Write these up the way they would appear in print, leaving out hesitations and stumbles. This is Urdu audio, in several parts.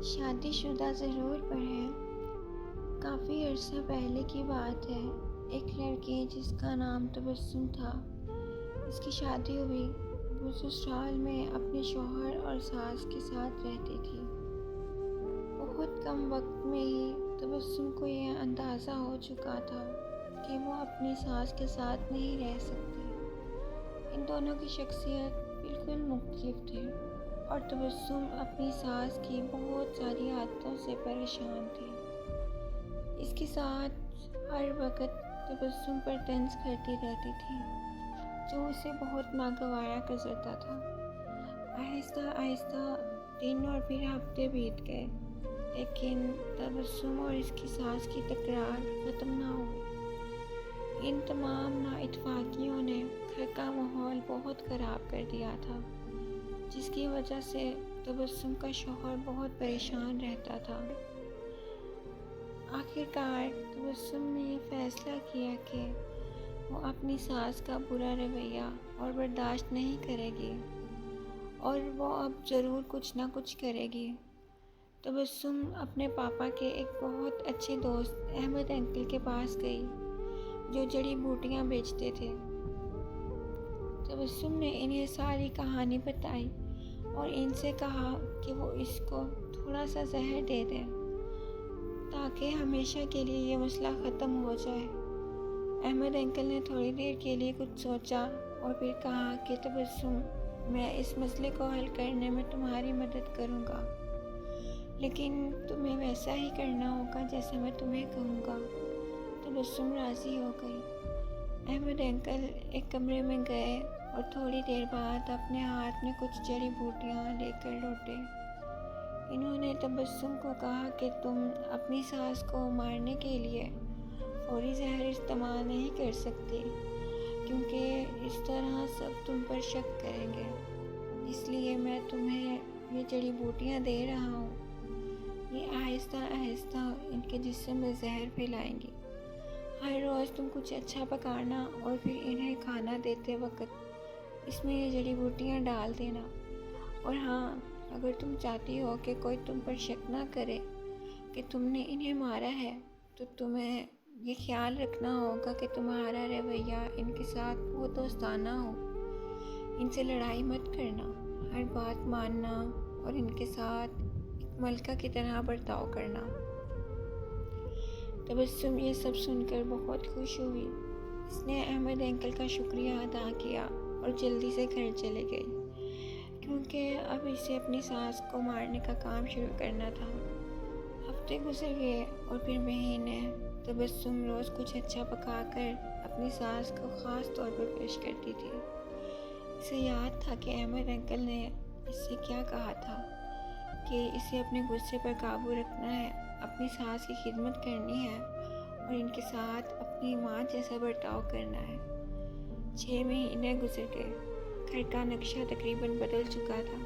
شادی شدہ ضرور پر ہے۔ کافی عرصہ پہلے کی بات ہے۔ ایک لڑکی جس کا نام تبسم تھا، اس کی شادی ہوئی۔ وہ سسرال میں اپنے شوہر اور ساس کے ساتھ رہتی تھی۔ بہت کم وقت میں ہی تبسم کو یہ اندازہ ہو چکا تھا کہ وہ اپنی ساس کے ساتھ نہیں رہ سکتی۔ ان دونوں کی شخصیت بالکل مختلف تھی اور تبسم اپنی ساس کی بہت ساری عادتوں سے پریشان تھی۔ اس کے ساتھ ہر وقت تبسم پر طنز کرتی رہتی تھی، جو اسے بہت ناگوارا گزرتا تھا۔ آہستہ آہستہ دن اور پھر ہفتے بیت گئے، لیکن تبسم اور اس کی ساس کی تکرار ختم نہ ہوئی۔ ان تمام نااتفاقیوں نے گھر کا ماحول بہت خراب کر دیا تھا، جس کی وجہ سے تبسم کا شوہر بہت پریشان رہتا تھا۔ آخر کار تبسم نے یہ فیصلہ کیا کہ وہ اپنی ساس کا برا رویہ اور برداشت نہیں کرے گی اور وہ اب ضرور کچھ نہ کچھ کرے گی۔ تبسم اپنے پاپا کے ایک بہت اچھے دوست احمد انکل کے پاس گئی، جو جڑی بوٹیاں بیچتے تھے۔ تبسم نے انہیں ساری کہانی بتائی اور ان سے کہا کہ وہ اس کو تھوڑا سا زہر دے دیں تاکہ ہمیشہ کے لیے یہ مسئلہ ختم ہو جائے۔ احمد انکل نے تھوڑی دیر کے لیے کچھ سوچا اور پھر کہا کہ تبسم، میں اس مسئلے کو حل کرنے میں تمہاری مدد کروں گا، لیکن تمہیں ویسا ہی کرنا ہوگا جیسا میں تمہیں کہوں گا۔ تبسم راضی ہو گئی۔ احمد انکل ایک کمرے میں گئے اور تھوڑی دیر بعد اپنے ہاتھ میں کچھ جڑی بوٹیاں لے کر لوٹے۔ انہوں نے تبسم کو کہا کہ تم اپنی ساس کو مارنے کے لیے فوری زہر استعمال نہیں کر سکتی، کیونکہ اس طرح سب تم پر شک کریں گے۔ اس لیے میں تمہیں یہ جڑی بوٹیاں دے رہا ہوں۔ یہ آہستہ آہستہ ان کے جسم میں زہر پھیلائیں گی۔ ہر روز تم کچھ اچھا پکانا اور پھر انہیں کھانا دیتے وقت اس میں یہ جڑی بوٹیاں ڈال دینا۔ اور ہاں، اگر تم چاہتی ہو کہ کوئی تم پر شک نہ کرے کہ تم نے انہیں مارا ہے، تو تمہیں یہ خیال رکھنا ہوگا کہ تمہارا رویہ ان کے ساتھ بہت دوستانہ ہو۔ ان سے لڑائی مت کرنا، ہر بات ماننا اور ان کے ساتھ ایک ملکہ کی طرح برتاؤ کرنا۔ تبسم یہ سب سن کر بہت خوش ہوئی۔ اس نے احمد انکل کا شکریہ ادا کیا اور جلدی سے گھر چلے گئی، کیونکہ اب اسے اپنی ساس کو مارنے کا کام شروع کرنا تھا۔ ہفتے گزر گئے اور پھر مہینے۔ تبسم روز کچھ اچھا پکا کر اپنی ساس کو خاص طور پر پیش کرتی تھی۔ اسے یاد تھا کہ احمد انکل نے اس سے کیا کہا تھا کہ اسے اپنے غصے پر قابو رکھنا ہے، اپنی ساس کی خدمت کرنی ہے اور ان کے ساتھ اپنی ماں جیسا برتاؤ کرنا ہے۔ 6 مہینے گزر گئے۔ گھر کا نقشہ تقریباً بدل چکا تھا۔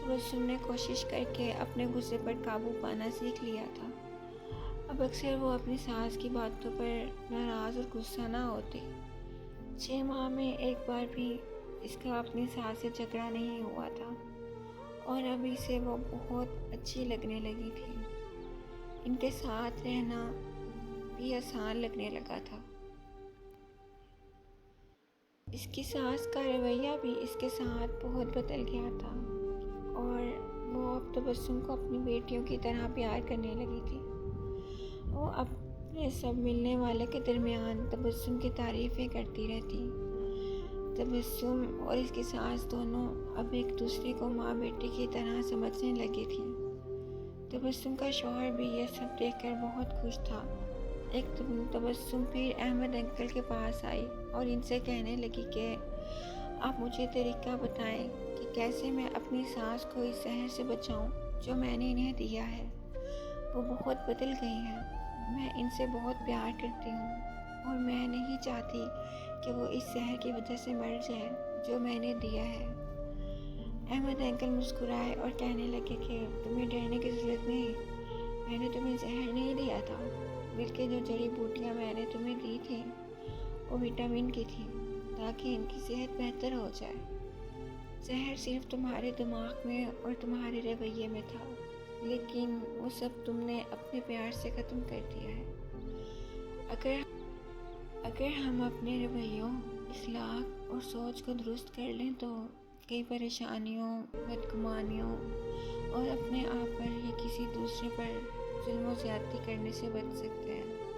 تبسم نے کوشش کر کے اپنے غصے پر قابو پانا سیکھ لیا تھا۔ اب اکثر وہ اپنی ساس کی باتوں پر ناراض اور غصہ نہ ہوتی۔ 6 ماہ میں ایک بار بھی اس کا اپنی ساس سے جھگڑا نہیں ہوا تھا اور اب اسے وہ بہت اچھی لگنے لگی تھی۔ ان کے ساتھ رہنا بھی آسان لگنے لگا تھا۔ اس کی ساس کا رویہ بھی اس کے ساتھ بہت بدل گیا تھا اور وہ اب تبسم کو اپنی بیٹیوں کی طرح پیار کرنے لگی تھی۔ وہ اپنے سب ملنے والے کے درمیان تبسم کی تعریفیں کرتی رہتی۔ تبسم اور اس کی ساس دونوں اب ایک دوسرے کو ماں بیٹی کی طرح سمجھنے لگی تھی۔ تبسم کا شوہر بھی یہ سب دیکھ کر بہت خوش تھا۔ ایک دن تبسم پھر احمد انکل کے پاس آئی اور ان سے کہنے لگی کہ آپ مجھے طریقہ بتائیں کہ کیسے میں اپنی ساس کو اس زہر سے بچاؤں جو میں نے انہیں دیا ہے۔ وہ بہت بدل گئی ہیں، میں ان سے بہت پیار کرتی ہوں اور میں نہیں چاہتی کہ وہ اس زہر کی وجہ سے مر جائیں جو میں نے دیا ہے۔ احمد انکل مسکرائے اور کہنے لگے کہ تمہیں ڈرنے کی ضرورت نہیں، میں نے تمہیں زہر نہیں دیا تھا، بلکہ جو جڑی بوٹیاں میں نے تمہیں دی تھیں وہ وٹامن کی تھی تاکہ ان کی صحت بہتر ہو جائے۔ زہر صرف تمہارے دماغ میں اور تمہارے رویے میں تھا۔ لیکن وہ سب تم نے اپنے پیار سے ختم کر دیا ہے۔ اگر ہم اپنے رویوں، اخلاق اور سوچ کو درست کر لیں تو کئی پریشانیوں، بدگمانیوں اور اپنے آپ پر یا کسی دوسرے پر ظلم و زیادتی کرنے سے بچ سکتے ہیں۔